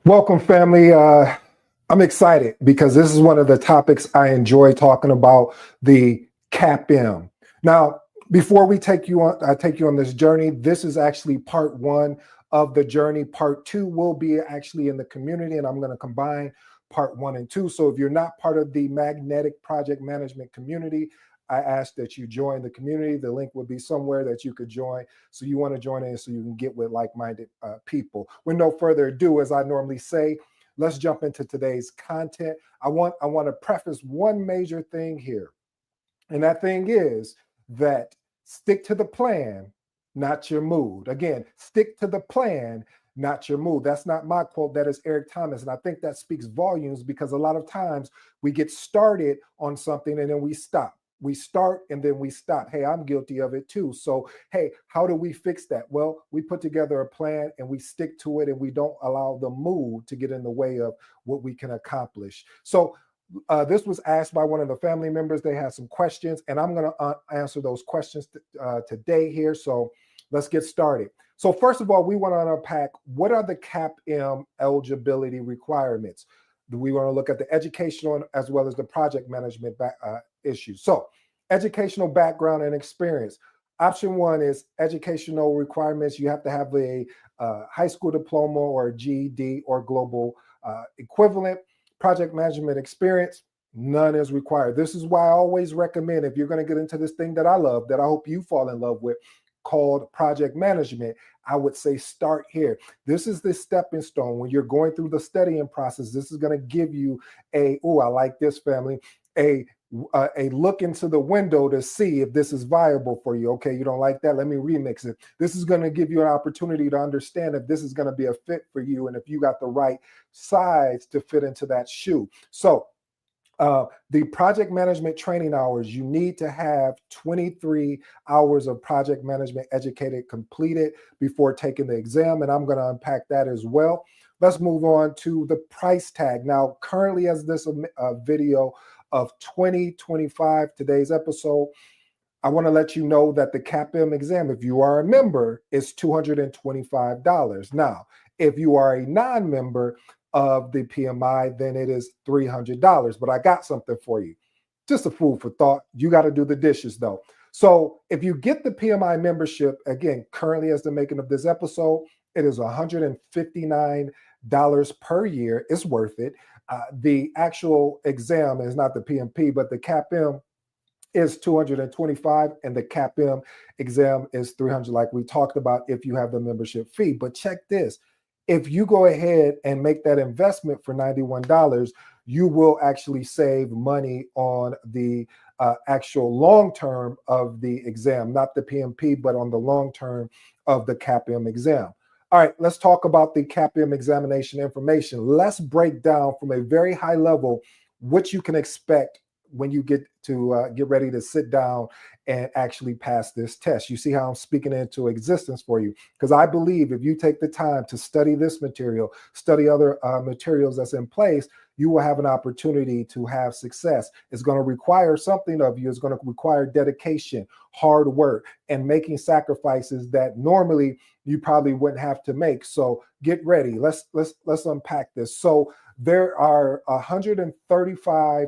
Welcome, family. I'm excited because this is one of the topics I enjoy talking about, the CAPM. Now, before we take you on, I take you on this journey. This is actually part one of the journey. Part two will be actually in the community, and I'm going to combine part one and two. So if you're not part of the magnetic project management community, I ask that you join the community. The link will be somewhere that you could join. So you want to join in so you can get with like-minded people. With no further ado, as I normally say, let's jump into today's content. I want to preface one major thing here. And that thing is that stick to the plan, not your mood. Again, stick to the plan, not your mood. That's not my quote. That is Eric Thomas. And I think that speaks volumes because a lot of times we get started on something and then we stop. We start and then we stop. Hey, I'm guilty of it too. So, hey, how do we fix that? Well, we put together a plan and we stick to it and we don't allow the mood to get in the way of what we can accomplish. So this was asked by one of the family members. They had some questions and I'm going to answer those questions today here. So let's get started. So first of all, we want to unpack what are the CAPM eligibility requirements. We want to look at the educational as well as the project management issues. So educational background and experience. Option one is educational requirements. You have to have a high school diploma or a GED or global equivalent. Project management experience, none is required. This is why I always recommend, if you're going to get into this thing that I love, that I hope you fall in love with, called project management, I would say start here. This is the stepping stone. When you're going through the studying process, this is going to give you I like this, family, a look into the window to see if this is viable for you. Okay, you don't like that? Let me remix it. This is going to give you an opportunity to understand if this is going to be a fit for you and if you got the right size to fit into that shoe. So the project management training hours, you need to have 23 hours of project management educated completed before taking the exam. And I'm going to unpack that as well. Let's move on to the price tag. Now, currently as this video of 2025, today's episode, I want to let you know that the CAPM exam, if you are a member, is $225. Now, if you are a non-member of the PMI, then it is $300. But I got something for you. Just a food for thought. You got to do the dishes though. So if you get the PMI membership, again, currently as the making of this episode, it is $159 per year. It's worth it. The actual exam is not the PMP, but the CAPM is $225 and the CAPM exam is $300, like we talked about if you have the membership fee. But check this. If you go ahead and make that investment for $91, you will actually save money on the actual long term of the exam, not the PMP, but on the long term of the CAPM exam. All right, let's talk about the CAPM examination information. Let's break down from a very high level what you can expect when you get ready to sit down and actually pass this test. You see how I'm speaking into existence for you? Because I believe if you take the time to study this material, study other materials that's in place, you will have an opportunity to have success. It's going to require something of you. It's going to require dedication, hard work, and making sacrifices that normally you probably wouldn't have to make. So get ready. Let's unpack this. So there are 135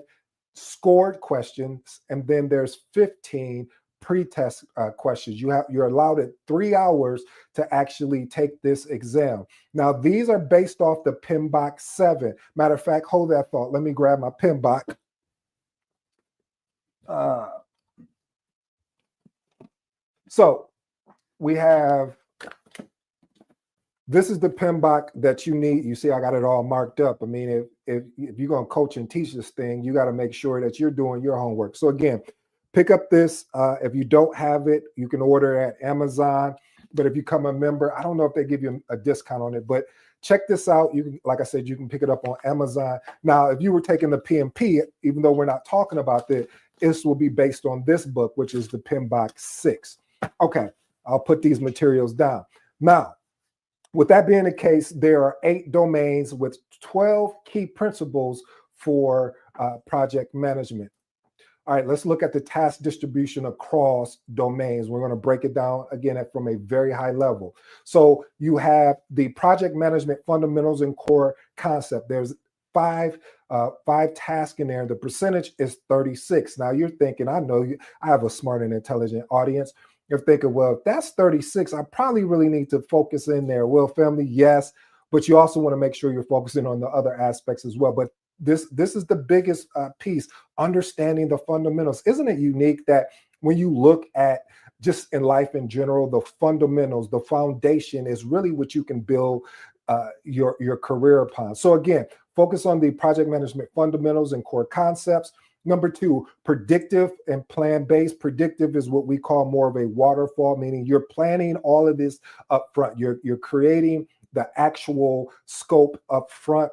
scored questions, and then there's 15 pre-test questions. You're allowed at 3 hours to actually take this exam. Now, these are based off the PMBOK 7. Matter of fact, hold that thought. Let me grab my PMBOK. So we have, this is the PMBOK that you need. You see, I got it all marked up. I mean, if you're going to coach and teach this thing, you got to make sure that you're doing your homework. So again, pick up this. If you don't have it, you can order it at Amazon. But if you become a member, I don't know if they give you a discount on it, but check this out. You can, like I said, you can pick it up on Amazon. Now, if you were taking the PMP, even though we're not talking about this will be based on this book, which is the PMBOK 6. Okay, I'll put these materials down. Now, with that being the case, there are 8 domains with 12 key principles for project management. All right, let's look at the task distribution across domains. We're going to break it down again from a very high level. So you have the project management fundamentals and core concept. There's five tasks in there. The percentage is 36. Now you're thinking, I know I have a smart and intelligent audience. You're thinking, well, if that's 36, I probably really need to focus in there. Well, family, yes, but you also want to make sure you're focusing on the other aspects as well. But this is the biggest piece, understanding the fundamentals. Isn't it unique that when you look at just in life in general, the fundamentals, the foundation is really what you can build your career upon. So again, focus on the project management fundamentals and core concepts. Number two, predictive and plan-based. Predictive is what we call more of a waterfall, meaning you're planning all of this up front. You're creating the actual scope up front.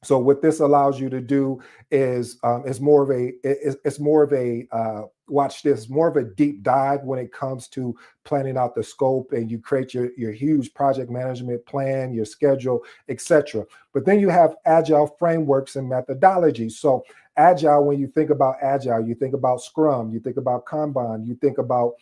So what this allows you to do is more of a watch this, more of a deep dive when it comes to planning out the scope, and you create your huge project management plan, your schedule, etc. But then you have agile frameworks and methodologies. So agile, when you think about agile, you think about Scrum, you think about Kanban, you think about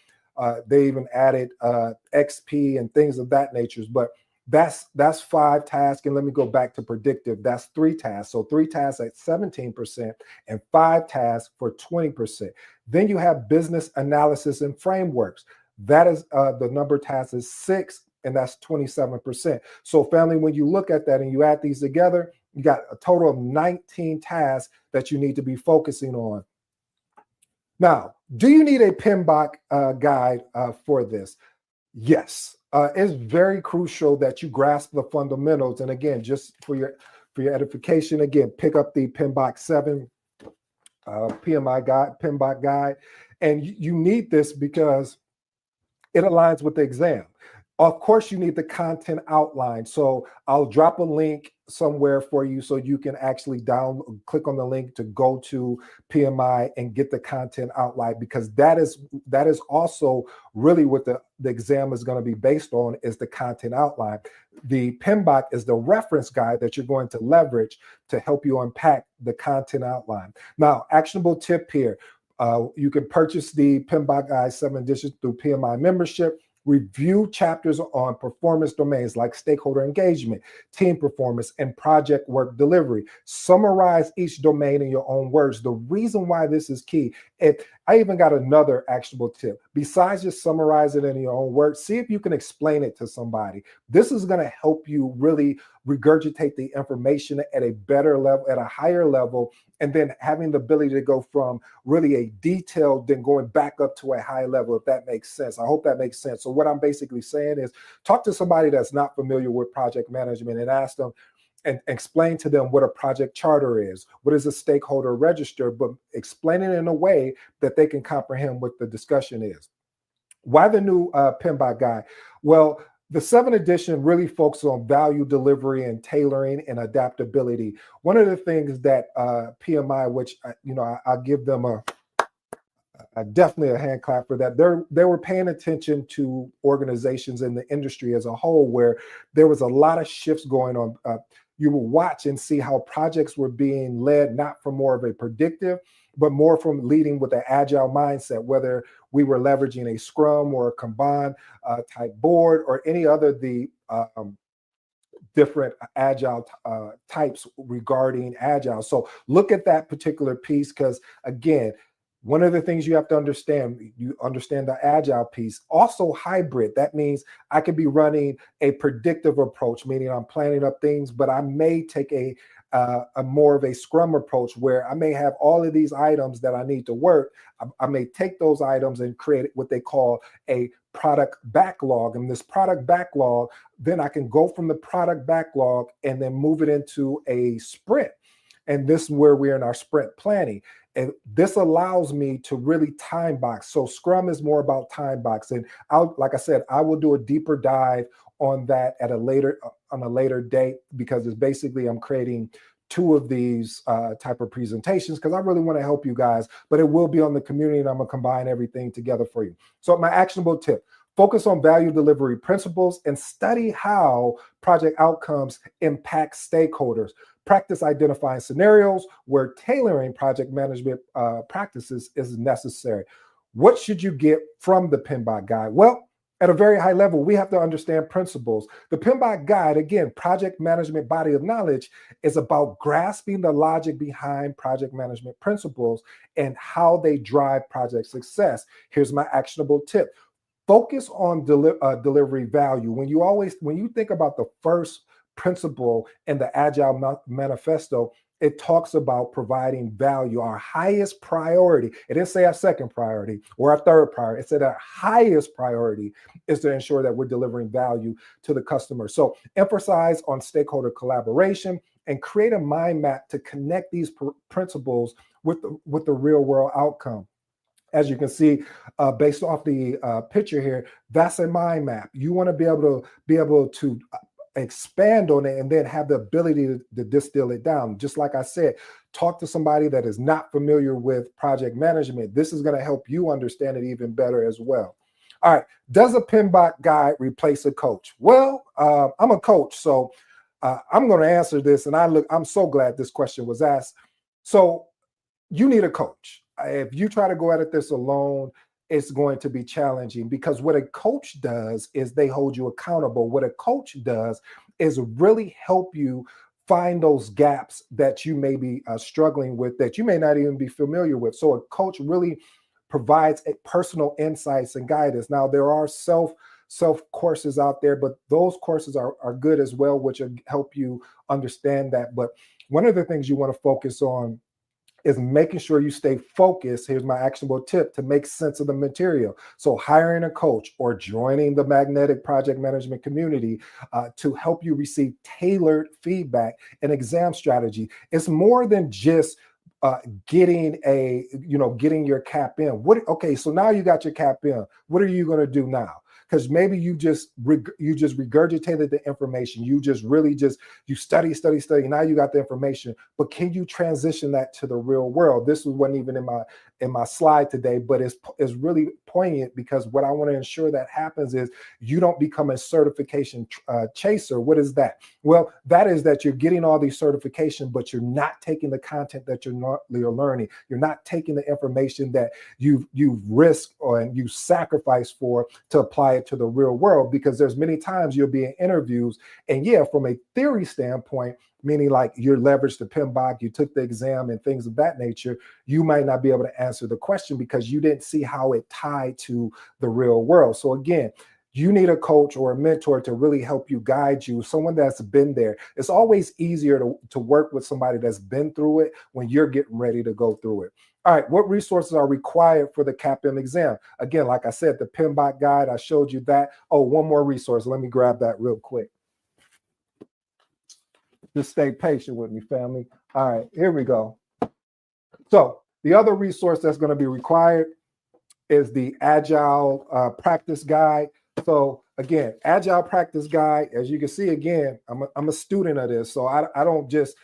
they even added XP and things of that nature. But that's 5 tasks. And let me go back to predictive. That's 3 tasks. So 3 tasks at 17% and 5 tasks for 20%. Then you have business analysis and frameworks. That is the number of tasks is 6, and that's 27%. So family, when you look at that and you add these together, you got a total of 19 tasks that you need to be focusing on. Now, do you need a PMBOK guide for this? Yes. It's very crucial that you grasp the fundamentals. And again, just for your edification, again, pick up the PMBOK 7 PMBOK guide. And you need this because it aligns with the exam. Of course, you need the content outline. So I'll drop a link somewhere for you so you can actually click on the link to go to PMI and get the content outline, because that is also really what the exam is going to be based on, is the content outline. The PMBOK is the reference guide that you're going to leverage to help you unpack the content outline. Now, actionable tip here. You can purchase the PMBOK Guide 7 edition through PMI membership. Review chapters on performance domains like stakeholder engagement, team performance, and project work delivery. Summarize each domain in your own words. The reason why this is key, I even got another actionable tip. Besides just summarize it in your own words, see if you can explain it to somebody. This is going to help you really regurgitate the information at a better level, at a higher level, and then having the ability to go from really a detailed, then going back up to a high level, if that makes sense. I hope that makes sense. So what I'm basically saying is talk to somebody that's not familiar with project management and ask them and explain to them what a project charter is, what is a stakeholder register, but explain it in a way that they can comprehend what the discussion is. Why the new PMBOK guide? Well, the 7th edition really focuses on value delivery and tailoring and adaptability. One of the things that PMI, which I'll give them definitely a hand clap for that. They were paying attention to organizations in the industry as a whole, where there was a lot of shifts going on. You will watch and see how projects were being led, not from more of a predictive, but more from leading with an agile mindset, whether we were leveraging a Scrum or a Kanban type board or any other the different agile types regarding agile. So look at that particular piece, because again, one of the things you have to understand, you understand the agile piece. Also hybrid, that means I could be running a predictive approach, meaning I'm planning up things, but I may take a more of a Scrum approach where I may have all of these items that I need to work. I may take those items and create what they call a product backlog. And this product backlog, then I can go from the product backlog and then move it into a sprint. And this is where we're in our sprint planning. And this allows me to really time box. So Scrum is more about time box. And like I said, I will do a deeper dive on that at a later date, because it's basically I'm creating 2 of these type of presentations because I really want to help you guys, but it will be on the community and I'm going to combine everything together for you. So my actionable tip, Focus on value delivery principles and study how project outcomes impact stakeholders. Practice identifying scenarios where tailoring project management practices is necessary. What should you get from the PMBOK guide? Well, at a very high level, we have to understand principles. The PMBOK guide, again, project management body of knowledge, is about grasping the logic behind project management principles and how they drive project success. Here's my actionable tip. Focus on delivery value. When you think about the first principle in the Agile Manifesto, it talks about providing value. Our highest priority, it didn't say our second priority or our third priority, it said our highest priority is to ensure that we're delivering value to the customer. So emphasize on stakeholder collaboration and create a mind map to connect these principles with the real world outcome. As you can see, based off the picture here, that's a mind map. You want to be able to expand on it and then have the ability to distill it down. Just like I said, talk to somebody that is not familiar with project management. This is going to help you understand it even better as well. All right, does a PMBOK guide replace a coach? Well, I'm a coach, so I'm going to answer this, and I'm so glad this question was asked. So you need a coach. If you try to go at this alone, it's going to be challenging, because what a coach does is they hold you accountable. What a coach does is really help you find those gaps that you may be struggling with, that you may not even be familiar with. So a coach really provides personal insights and guidance. Now, there are self courses out there, but those courses are good as well, which will help you understand that. But one of the things you want to focus on is making sure you stay focused. Here's my actionable tip to make sense of the material. So hiring a coach or joining the magnetic project management community to help you receive tailored feedback and exam strategy. It's more than just getting your CAPM. Okay, so now you got your CAPM. What are you going to do now? Because maybe you just regurgitated the information. You study. Now you got the information, but can you transition that to the real world? This wasn't even in my slide today, but it's really poignant, because what I want to ensure that happens is you don't become a certification chaser. What is that? Well, that is that you're getting all these certifications, but you're not taking the content that you're learning. You're not taking the information that you've risked and you sacrificed for to apply it to the real world. Because there's many times you'll be in interviews, and yeah, from a theory standpoint, meaning like you're leveraged the PMBOK, you took the exam and things of that nature, you might not be able to answer the question because you didn't see how it tied to the real world. So again, you need a coach or a mentor to really help you, guide you, someone that's been there. It's always easier to work with somebody that's been through it when you're getting ready to go through it. All right, what resources are required for the CAPM exam? Again, like I said, the PMBOK guide, I showed you that. Oh, one more resource. Let me grab that real quick. Just stay patient with me, family. All right, here we go. So the other resource that's going to be required is the Agile Practice Guide. So again, Agile Practice Guide, as you can see, again, I'm a student of this. So I don't just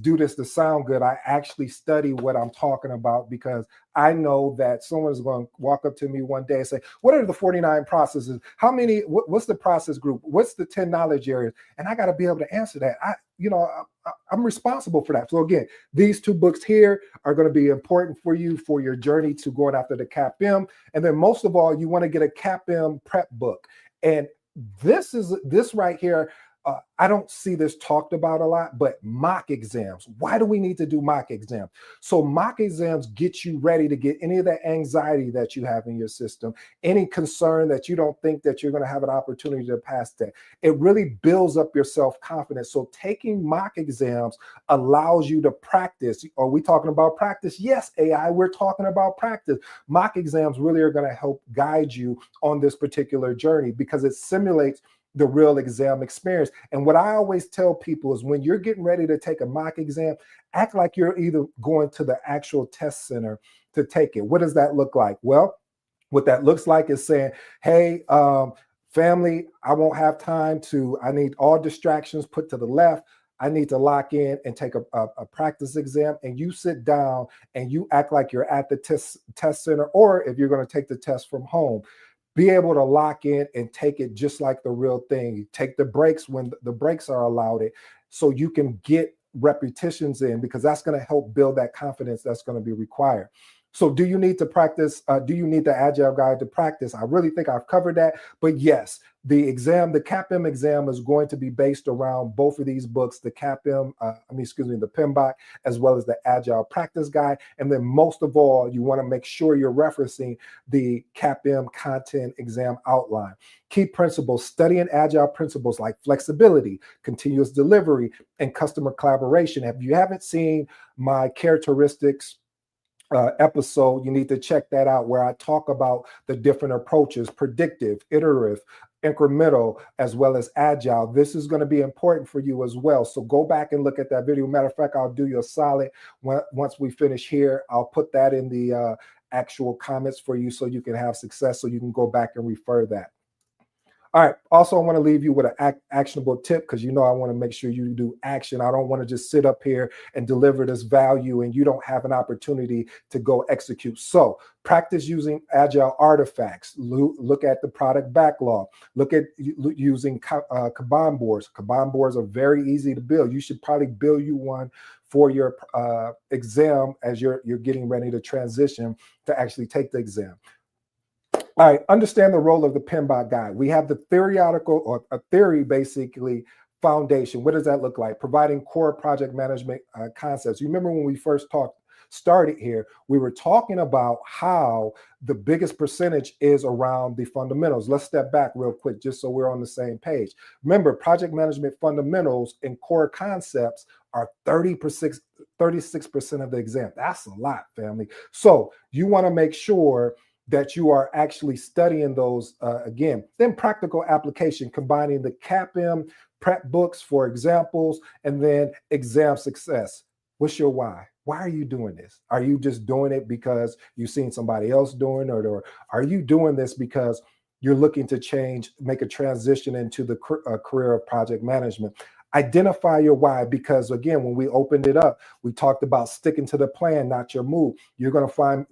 do this to sound good. I actually study what I'm talking about, because I know that someone's going to walk up to me one day and say, what are the 49 processes? What's the process group? What's the 10 knowledge areas? And I got to be able to answer that. I'm responsible for that. So again, these two books here are going to be important for you for your journey to going after the CAPM. And then most of all, you want to get a CAPM prep book. And this right here, I don't see this talked about a lot, but mock exams. Why do we need to do mock exams? So mock exams get you ready to get any of that anxiety that you have in your system, any concern that you don't think that you're going to have an opportunity to pass that. It really builds up your self-confidence. So taking mock exams allows you to practice. Are we talking about practice? Yes, AI, we're talking about practice. Mock exams really are going to help guide you on this particular journey, because it simulates the real exam experience. And what I always tell people is when you're getting ready to take a mock exam, act like you're either going to the actual test center to take it. What does that look like? Well, what that looks like is saying, hey, family, I won't have time I need all distractions put to the left. I need to lock in and take a practice exam. And you sit down and you act like you're at the test center, or if you're going to take the test from home, be able to lock in and take it just like the real thing. You take the breaks when the breaks are allowed it, so you can get repetitions in, because that's going to help build that confidence that's going to be required. So do you need to practice? Do you need the Agile Guide to practice? I really think I've covered that. But yes, the exam, the CAPM exam, is going to be based around both of these books, the CAPM, the PMBOK, as well as the Agile Practice Guide. And then most of all, you want to make sure you're referencing the CAPM content exam outline. Key principles: studying Agile principles like flexibility, continuous delivery, and customer collaboration. If you haven't seen my characteristics episode, you need to check that out, where I talk about the different approaches: predictive, iterative, incremental, as well as agile. This is going to be important for you as well. So go back and look at that video. Matter of fact, I'll do you a solid. Once we finish here, I'll put that in the actual comments for you, so you can have success, so you can go back and refer that. All right. Also, I want to leave you with an actionable tip, because I want to make sure you do action. I don't want to just sit up here and deliver this value and you don't have an opportunity to go execute. So practice using agile artifacts. Look at the product backlog. Look at using Kanban boards. Kanban boards are very easy to build. You should probably build you one for your exam as you're getting ready to transition to actually take the exam. All right, understand the role of the PMBOK guide. We have the theoretical, or a theory basically, foundation. What does that look like? Providing core project management concepts. You remember when we first started here, we were talking about how the biggest percentage is around the fundamentals. Let's step back real quick just so we're on the same page. Remember, project management fundamentals and core concepts are 36% of the exam. That's a lot, family. So you want to make sure that you are actually studying those again. Then practical application, combining the CAPM prep books for examples, and then exam success. What's your why? Why are you doing this? Are you just doing it because you've seen somebody else doing it, or are you doing this because you're looking to make a transition into the career of project management? Identify your why, because again, when we opened it up, we talked about sticking to the plan, not your move. You're gonna find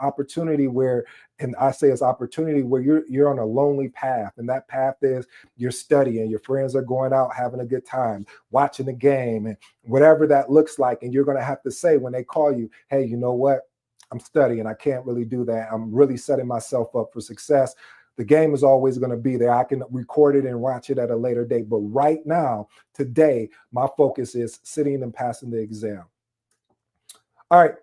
opportunity where, and I say it's opportunity where you're on a lonely path, and that path is you're studying, your friends are going out having a good time, watching the game, and whatever that looks like. And you're gonna have to say when they call you, hey, you know what? I'm studying. I can't really do that. I'm really setting myself up for success. The game is always going to be there. I can record it and watch it at a later date. But right now, today, my focus is sitting and passing the exam. All right,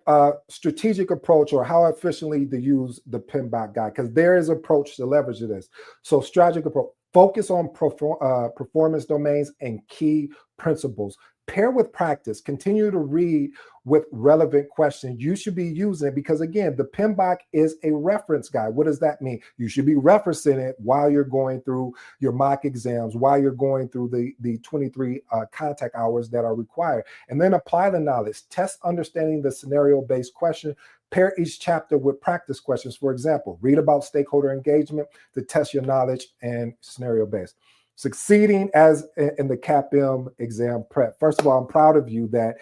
strategic approach, or how efficiently to use the PMBOK guide, because there is an approach to leverage this. So strategic approach, focus on performance domains and key principles. Pair with practice. Continue to read with relevant questions. You should be using it because, again, the PMBOK is a reference guide. What does that mean? You should be referencing it while you're going through your mock exams, while you're going through the 23 contact hours that are required. And then apply the knowledge. Test understanding the scenario-based question. Pair each chapter with practice questions. For example, read about stakeholder engagement to test your knowledge and scenario-based. Succeeding as in the CAPM exam prep. First of all, I'm proud of you that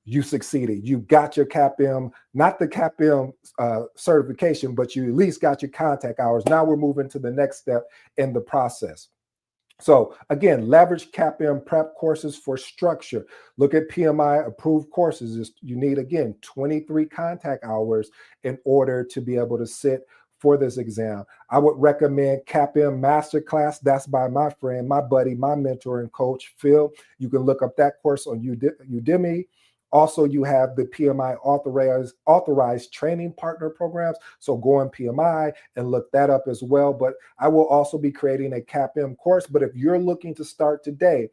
you succeeded. You got your CAPM, not the CAPM certification, but you at least got your contact hours. Now we're moving to the next step in the process. So again, leverage CAPM prep courses for structure. Look at PMI approved courses. You need, again, 23 contact hours in order to be able to sit for this exam. I would recommend CAPM Masterclass. That's by my friend, my buddy, my mentor and coach, Phil. You can look up that course on Udemy. Also, you have the PMI authorized training partner programs. So go on PMI and look that up as well. But I will also be creating a CAPM course. But if you're looking to start today,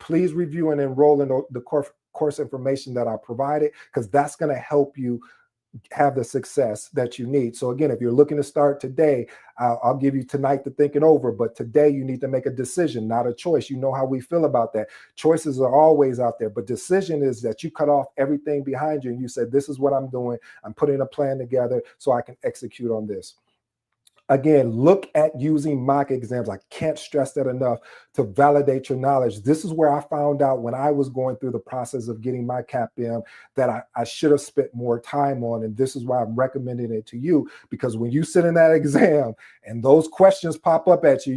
please review and enroll in the course information that I provided, because that's going to help you have the success that you need. So again, if you're looking to start today, I'll give you tonight to think it over, but today you need to make a decision, not a choice. You know how we feel about that. Choices are always out there, but decision is that you cut off everything behind you and you said, this is what I'm doing. I'm putting a plan together so I can execute on this. Again, look at using mock exams. I can't stress that enough, to validate your knowledge. This is where I found out when I was going through the process of getting my CAPM that I should have spent more time on. And this is why I'm recommending it to you, because when you sit in that exam and those questions pop up at you,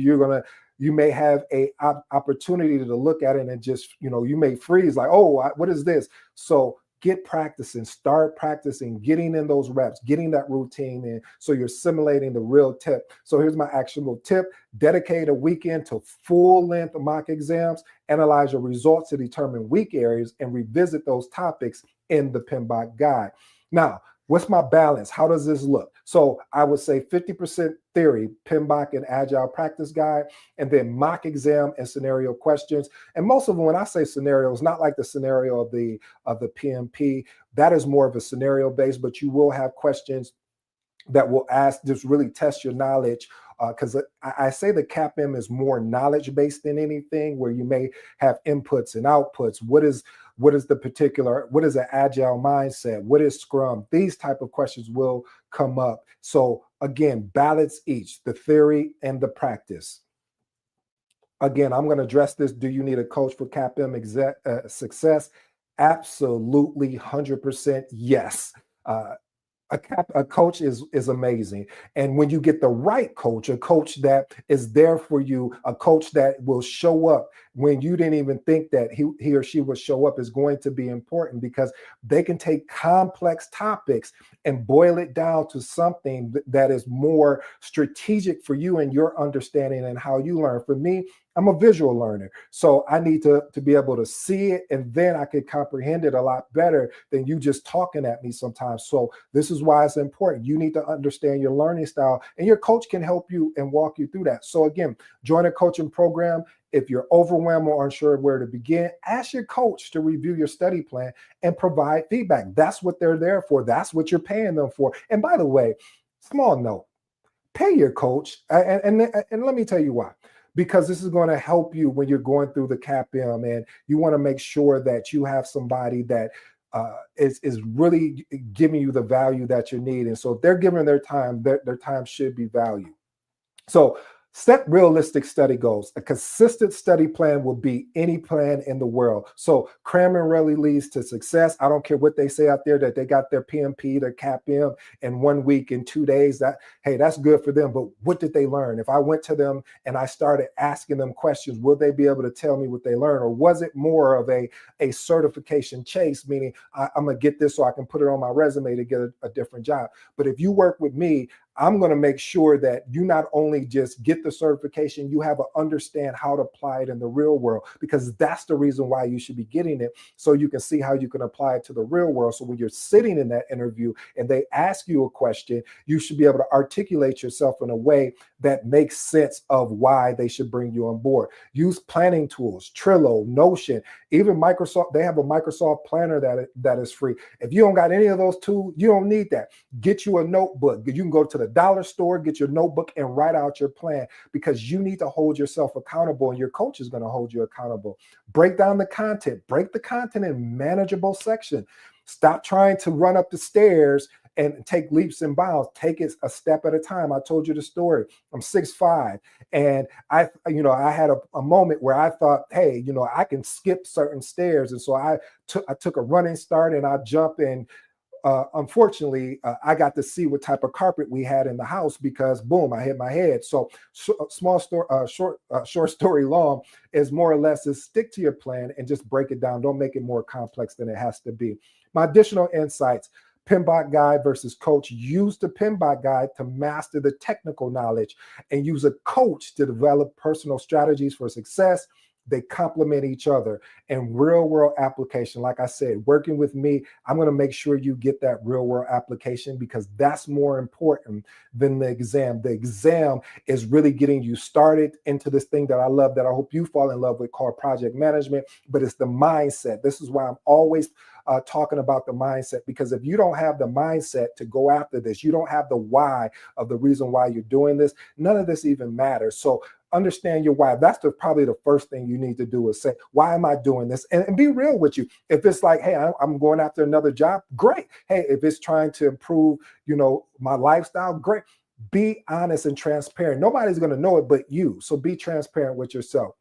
you may have a opportunity to look at it and just, you may freeze like, oh, what is this? So get practicing, start practicing, getting in those reps, getting that routine in, so you're simulating the real tip. So here's my actionable tip: dedicate a weekend to full-length mock exams, analyze your results to determine weak areas, and revisit those topics in the PMBOK guide. Now, what's my balance? How does this look? So I would say 50% theory, PMBOK and Agile Practice Guide, and then mock exam and scenario questions. And most of them, when I say scenarios, not like the scenario of the PMP, that is more of a scenario based, but you will have questions that will just really test your knowledge. Because I say the CAPM is more knowledge based than anything, where you may have inputs and outputs. What is an agile mindset? What is Scrum? These type of questions will come up. So again, balance each, the theory and the practice. Again, I'm going to address this. Do you need a coach for CAPM success? Absolutely, 100% yes. A coach is amazing. And when you get the right coach, a coach that is there for you, a coach that will show up when you didn't even think that he or she would show up, is going to be important, because they can take complex topics and boil it down to something that is more strategic for you and your understanding and how you learn. For me, I'm a visual learner, so I need to be able to see it, and then I could comprehend it a lot better than you just talking at me sometimes. So this is why it's important. You need to understand your learning style, and your coach can help you and walk you through that. So again, join a coaching program. If you're overwhelmed or unsure of where to begin, ask your coach to review your study plan and provide feedback. That's what they're there for. That's what you're paying them for. And by the way, small note, pay your coach. And let me tell you why. Because this is going to help you when you're going through the CAPM, and you want to make sure that you have somebody that is really giving you the value that you need. And so if they're giving their time, their time should be valued. So set realistic study goals. A consistent study plan will beat any plan in the world. So cramming really leads to success. I don't care what they say out there, that they got their PMP, their CAPM in 1 week, in 2 days. Hey, that's good for them. But what did they learn? If I went to them and I started asking them questions, will they be able to tell me what they learned? Or was it more of a certification chase, meaning I'm going to get this so I can put it on my resume to get a different job? But if you work with me, I'm going to make sure that you not only just get the certification, you have to understand how to apply it in the real world, because that's the reason why you should be getting it, so you can see how you can apply it to the real world. So when you're sitting in that interview and they ask you a question, you should be able to articulate yourself in a way that makes sense of why they should bring you on board. Use planning tools, Trello, Notion, even Microsoft. They have a Microsoft planner that is free. If you don't got any of those tools, you don't need that. Get you a notebook. You can go to the dollar store, get your notebook, and write out your plan, because you need to hold yourself accountable, and your coach is going to hold you accountable. Break down the content. Break the content in manageable sections. Stop trying to run up the stairs and take leaps and bounds. Take it a step at a time. I told you the story. I'm 6'5", and I had a moment where I thought, hey, I can skip certain stairs, and so I took a running start, and I jumped in. Unfortunately, I got to see what type of carpet we had in the house, because boom, I hit my head. So short story long is more or less is stick to your plan and just break it down. Don't make it more complex than it has to be. My additional insights: PMBOK guide versus coach. Use the PMBOK guide to master the technical knowledge, and use a coach to develop personal strategies for success. They complement each other. And real world application, like I said, working with me, I'm going to make sure you get that real world application, because that's more important than the exam. The exam is really getting you started into this thing that I love, that I hope you fall in love with, called project management. But it's the mindset. This is why I'm always talking about the mindset, because if you don't have the mindset to go after this, you don't have the why of the reason why you're doing this, none of this even matters. So understand your why. That's probably the first thing you need to do, is say, why am I doing this? And be real with you. If it's like, hey, I'm going after another job, great. Hey, if it's trying to improve, my lifestyle, great. Be honest and transparent. Nobody's going to know it but you. So be transparent with yourself.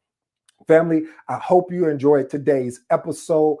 Family, I hope you enjoyed today's episode.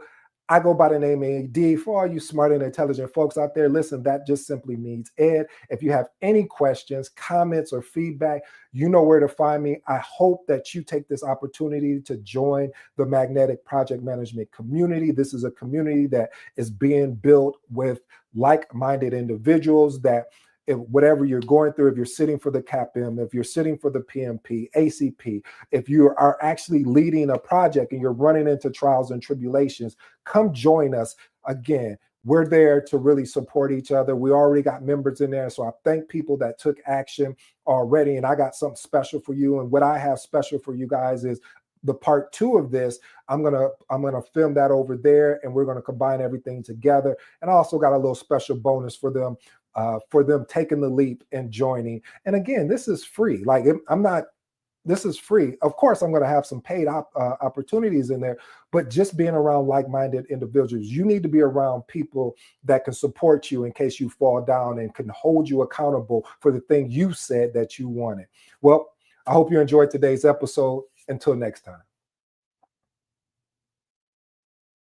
I go by the name AD. For all you smart and intelligent folks out there, listen, that just simply means Ed. If you have any questions, comments, or feedback, you know where to find me. I hope that you take this opportunity to join the Magnetic Project Management community. This is a community that is being built with like-minded individuals that if whatever you're going through, if you're sitting for the CAPM, if you're sitting for the PMP, ACP, if you are actually leading a project and you're running into trials and tribulations, come join us. Again, we're there to really support each other. We already got members in there. So I thank people that took action already. And I got something special for you. And what I have special for you guys is the part 2 of this. I'm gonna film that over there, and we're gonna combine everything together. And I also got a little special bonus for them taking the leap and joining. And again, this is free. Like this is free. Of course, I'm going to have some paid opportunities in there, but just being around like-minded individuals, you need to be around people that can support you in case you fall down and can hold you accountable for the thing you said that you wanted. Well, I hope you enjoyed today's episode. Until next time.